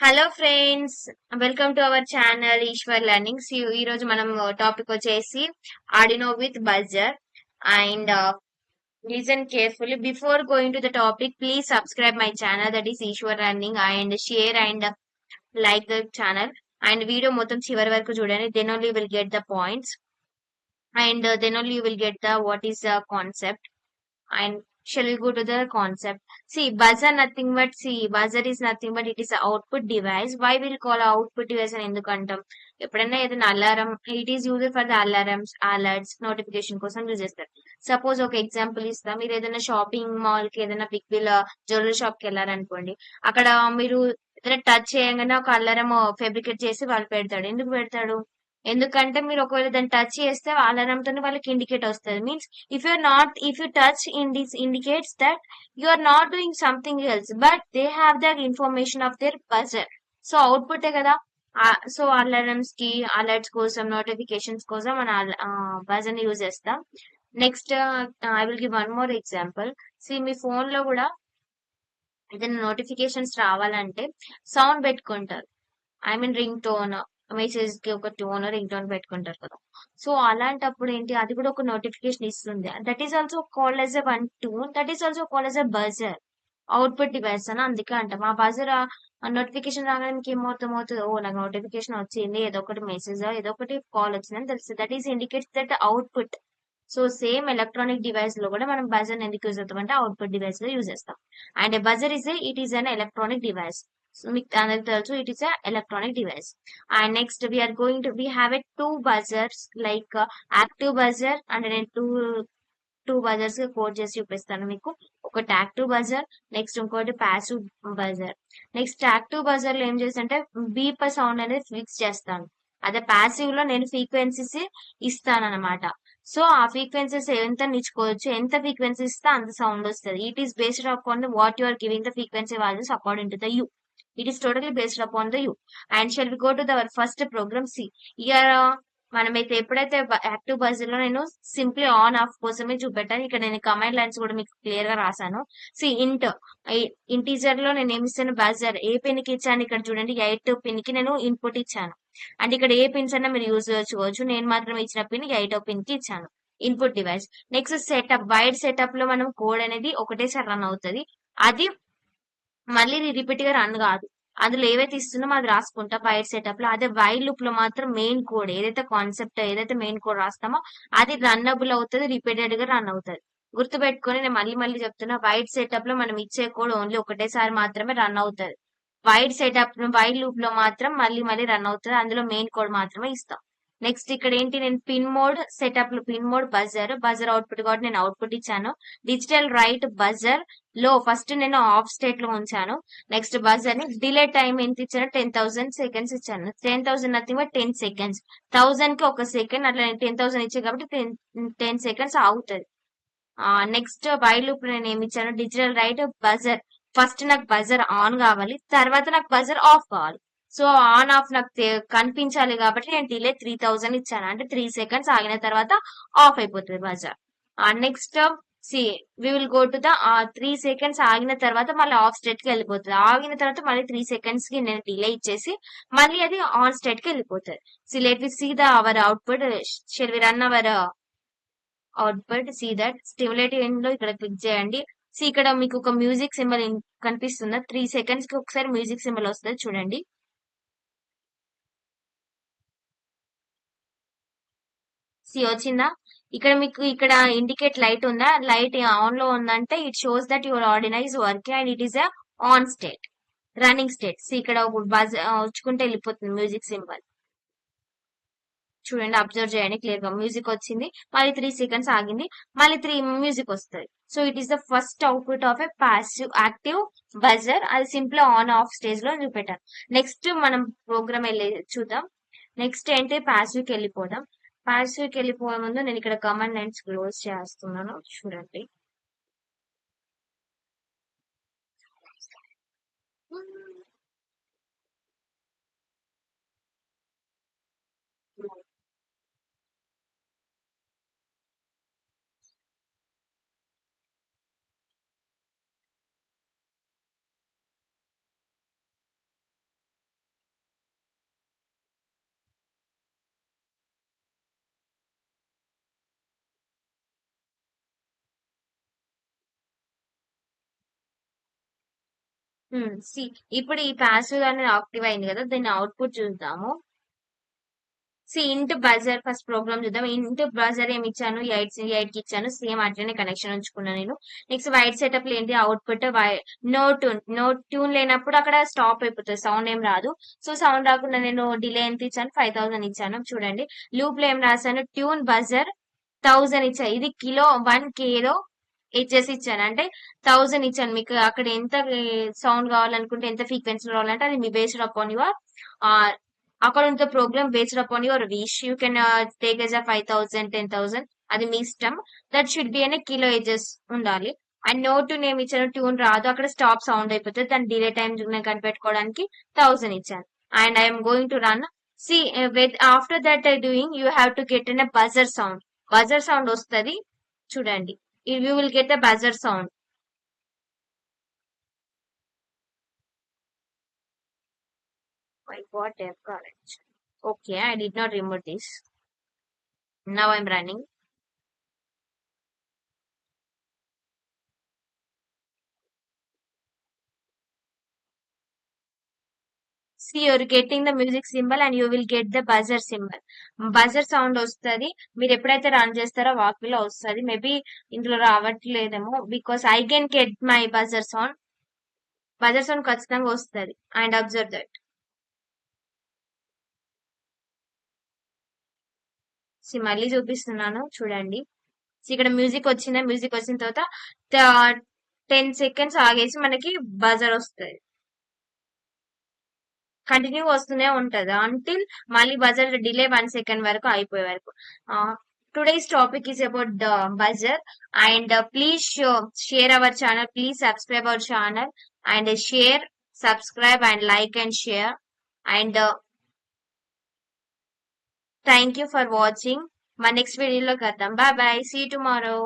Hello friends, welcome to our channel Eshwar learnings. ఈ రోజు మనం టాపిక్ వచ్చేసి Arduino with buzzer. And listen carefully before going to the topic. Please subscribe my channel, that is Eshwar learning, and share and like the channel. And video మొత్తం చివరి వరకు చూడండి, then only will get the points, and then only you will get the what is the concept. And shall we go to the concept? See, buzzer is nothing but it is a output device. Why we'll call output device అని ఎందుకు అంటాం? ఎప్పుడైనా ఏదైనా alarm, it is used for the alarms, alerts, notification కోసం use చేస్తారు. Suppose ఒక example ఇస్తాం. మీరు ఏదైనా షాపింగ్ మాల్ కి, ఏదైనా బిగ్ బిల్ జ్యువెలరీ షాప్ కి వెళ్ళారనుకోండి. అక్కడ మీరు ఏదైనా టచ్ చేయగానే ఒక అలారం ఫెబ్రికేట్ చేసి వాళ్ళు పెడతాడు. ఎందుకు పెడతాడు? ఎందుకంటే మీరు ఒకవేళ దాన్ని టచ్ చేస్తే అలారం తోనే వాళ్ళకి ఇండికేట్ వస్తుంది. Means if you touch in this indicates that you are not doing something else, but they have the information of their buzzer. So output కదా. సో అలారమ్స్ కి, అలర్ట్స్ కోసం, నోటిఫికేషన్స్ కోసం మన buzzer ని use చేస్తాం. Next I will give one more example. Me phone లో కూడా ఏదైనా నోటిఫికేషన్స్ రావాలంటే సౌండ్ పెట్టుకుంటారు. I mean ring tone, message కి ఒక టోన్, రింగ్ టోన్ పెట్టుకుంటారు కదా. సో అలాంటప్పుడు ఏంటి, అది కూడా ఒక నోటిఫికేషన్ ఇస్తుంది. That is also called as a one toon, that is also called as a buzzer. Output device అని అందుకే అంటాం. ఆ బజర్ నోటిఫికేషన్ రాగానే మీకు ఏమవుతుంది, ఓ నాకు నోటిఫికేషన్ వచ్చింది, ఏదో ఒకటి మెసేజ్, ఏదో ఒకటి కాల్ వచ్చిందని తెలుస్తుంది. That is indicates that output. So same electronic device లో కూడా మనం బజర్ ఎందుకు యూజ్ అవుతాం అంటే అవుట్పుట్ డివైస్ లో యూజ్ చేస్తాం. And buzzer it is an electronic device. So మీకు అందరికి తెలుసు, it is a electronic device. And next we have a two buzzers, like active buzzer, and నేను టూ బజర్స్ కోడ్ చేసి చూపిస్తాను మీకు. ఒకటి యాక్టివ్ బజర్, నెక్స్ట్ ఇంకోటి passive buzzer. Next active buzzer లో ఏం చేస్తానంటే బీప్ సౌండ్ అనేది ఫిక్స్ చేస్తాను. అదే ప్యాసివ్ లో నేను ఫ్రీక్వెన్సీస్ ఇస్తాను అనమాట. సో ఆ ఫ్రీక్వెన్సీస్ ఎంత నిచ్చుకోవచ్చు, ఎంత ఫ్రీక్వెన్సీ ఇస్తే అంత సౌండ్ వస్తుంది. It is based upon the what you are giving the frequency values according to the you. It is totally based upon the you. And shall we go to our first program? Here మనమైతే ఎప్పుడైతే active buzzer లో నేను simply on off కోసమే చూపెట్టాను. ఇక్కడ నేను command lines కూడా మీకు clear గా రాశాను. ఇంటీజర్ లో నేను ఏమి ఇస్తాను, బజర్ ఏ పిన్ కి ఇచ్చాను, ఇక్కడ చూడండి 8 పిన్ కి నేను ఇన్పుట్ ఇచ్చాను. అంటే ఇక్కడ ఏ పిన్స్ అన్నా మీరు యూజ్ చేసుకోవచ్చు. నేను మాత్రం ఇచ్చిన పిన్ 8 పిన్ కి ఇచ్చాను input device. Next setup, wide setup లో మనం కోడ్ అనేది ఒకటేసారి రన్ అవుతుంది. అది మళ్ళీ రిపీట్ గా రన్ కాదు. అందులో ఏవైతే ఇస్తున్నామో అది రాసుకుంటా వైడ్ సెటప్ లో. అదే వైడ్ లూప్ లో మాత్రం మెయిన్ కోడ్ ఏదైతే కాన్సెప్ట్, ఏదైతే మెయిన్ కోడ్ రాస్తామో అది రన్నబుల్ అవుతుంది, రిపీటెడ్ గా రన్ అవుతుంది. గుర్తుపెట్టుకొని నేను మళ్ళీ మళ్ళీ చెప్తున్నా, వైడ్ సెటప్ లో మనం ఇచ్చే కోడ్ ఓన్లీ ఒకటేసారి మాత్రమే రన్ అవుతుంది. వైడ్ లూప్ లో మాత్రం మళ్ళీ మళ్ళీ రన్ అవుతుంది, అందులో మెయిన్ కోడ్ మాత్రమే ఇస్తాం. నెక్స్ట్ ఇక్కడ ఏంటి, నేను పిన్ మోడ్ సెటప్ లో పిన్ మోడ్ బజర్ అవుట్పుట్ కాబట్టి నేను అవుట్పుట్ ఇచ్చాను. డిజిటల్ రైట్ బజర్ లో ఫస్ట్ నేను ఆఫ్ స్టేట్ లో ఉంచాను. నెక్స్ట్ బజర్ ని డిలే టైం ఎంత ఇచ్చాను, 10,000 సెకండ్స్ ఇచ్చాను. 10,000 నథింగ్ బట్ 10 సెకండ్స్. 1000 కి ఒక సెకండ్, అట్లా 10,000 ఇచ్చాను కాబట్టి 10 సెకండ్స్ ఆగుతుంది. నెక్స్ట్ వైల్ లూప్ నేను ఏమి ఇచ్చాను, డిజిటల్ రైట్ బజర్. ఫస్ట్ నాకు బజర్ ఆన్ కావాలి, తర్వాత నాకు బజర్ ఆఫ్ కావాలి. సో ఆన్ ఆఫ్ నాకు కనిపించాలి కాబట్టి నేను డిలే 3,000 ఇచ్చాను. అంటే 3 సెకండ్స్ ఆగిన తర్వాత ఆఫ్ అయిపోతుంది buzzer. Next see we will go to the 3 seconds ఆగిన తర్వాత మళ్ళీ ఆఫ్ స్టేట్ కి వెళ్ళిపోతుంది. ఆగిన తర్వాత మళ్ళీ 3 సెకండ్స్ కి నేను డిలే ఇచ్చేసి మళ్ళీ అది ఆన్ స్టేట్ కి వెళ్ళిపోతుంది. Let we see the our output. Shall we run our output. See that stimulative end లో ఇక్కడ క్లిక్ చేయండి. ఇక్కడ మీకు ఒక మ్యూజిక్ సింబల్ కనిపిస్తుందా? 3 సెకండ్స్ కి ఒకసారి మ్యూజిక్ సింబల్ వస్తుంది చూడండి. వచ్చిందా? ఇక్కడ మీకు ఇక్కడ ఇండికేట్ లైట్ ఉందా? లైట్ ఆన్ లో ఉందంటే it shows that your ordinary is working and it is a on state, running state. ఇక్కడ బజ్ వచ్చుకుంటే వెళ్ళిపోతుంది మ్యూజిక్ సింబల్. చూడండి, అబ్జర్వ్ చేయండి క్లియర్ గా. మ్యూజిక్ వచ్చింది, మళ్ళీ 3 సెకండ్స్ ఆగింది, మళ్ళీ 3 మ్యూజిక్ వస్తుంది. So it is the first output of a passive active buzzer. అది సింపుల్ ఆన్ ఆఫ్ స్టేజ్ లో చూపెట్టాను. నెక్స్ట్ మనం ప్రోగ్రామ్ వెళ్ళి చూద్దాం. నెక్స్ట్ ఏంటి, పాసివ్ కి వెళ్ళిపోదాం. పాసివ్ కి వెళ్ళిపోయే ముందు నేను ఇక్కడ కమాండ్ లైన్స్ క్లోజ్ చేస్తున్నాను, చూడండి. సి ఇప్పుడు ఈ పాసివ్ అనేది యాక్టివ్ అయింది కదా, దీన్ని అవుట్పుట్ చూద్దాము. ఇంటూ బజర్ ఫస్ట్ ప్రోగ్రామ్ చూద్దాం. ఇంటూ బజర్ ఏమి ఇచ్చాను, ఎయిట్ కి ఇచ్చాను, సేమ్ అట్లనే కనెక్షన్ ఉంచుకున్నాను నేను. నెక్స్ట్ వైట్ సెటప్ లో ఏంటి అవుట్పుట్, నో ట్యూన్ లేనప్పుడు అక్కడ స్టాప్ అయిపోతుంది, సౌండ్ ఏం రాదు. సో సౌండ్ రాకుండా నేను డిలే ఎంత ఇచ్చాను, 5000 ఇచ్చాను. చూడండి లూప్ లో ఏం రాశాను, ట్యూన్ బజర్ 1000 ఇచ్చాను. ఇది కిలో 1K లో ఇచ్చేసి ఇచ్చాను, అంటే 1000 ఇచ్చాను. మీకు అక్కడ ఎంత సౌండ్ కావాలనుకుంటే, ఎంత ఫ్రీక్వెన్సీ కావాలంటే అది మీ based upon your according to the program, based upon your wish, you can take as a 5000, 10,000, అది మీ ఇష్టం. దట్ షుడ్ బి అనే కిలో ఏజెస్ ఉండాలి. అండ్ నో టు నేమ్ ఇచ్చాను, ట్యూన్ రాదు, అక్కడ స్టాప్ సౌండ్ అయిపోతుంది. దాని డిలే టైం నేను కనిపెట్టుకోవడానికి 1000 ఇచ్చాను. And I'm going to run. See with after that doing you have to get in buzzer sound. Buzzer sound వస్తుంది, చూడండి. You will get the buzzer sound. My God, I've got it. Okay, I did not remove this. Now I'm running. See, you're getting the music symbol and you will get the buzzer symbol. Buzzer sound వస్తుంది. మీరు ఎప్పుడైతే run చేస్తారో వాక్లో వస్తుంది. Maybe ఇందులో రావట్లేదేమో, because I can get my buzzer sound. Buzzer sound ఖచ్చితంగా వస్తుంది. And observe that. మళ్ళీ చూపిస్తున్నాను, చూడండి. ఇక్కడ మ్యూజిక్ వచ్చిందా, మ్యూజిక్ వచ్చిన తర్వాత 10 seconds ఆగేసి మనకి బజర్ వస్తుంది. కంటిన్యూ వస్తూనే ఉంటది అంటిల్ మళ్ళీ బజర్ డిలే 1 second వరకు అయిపోయే వరకు. Today's topic is about the buzzer. And please share our channel, please subscribe our channel and share, subscribe and like and share. And thank you for watching. మా next వీడియోలో కద్దాం. Bye bye, see tomorrow.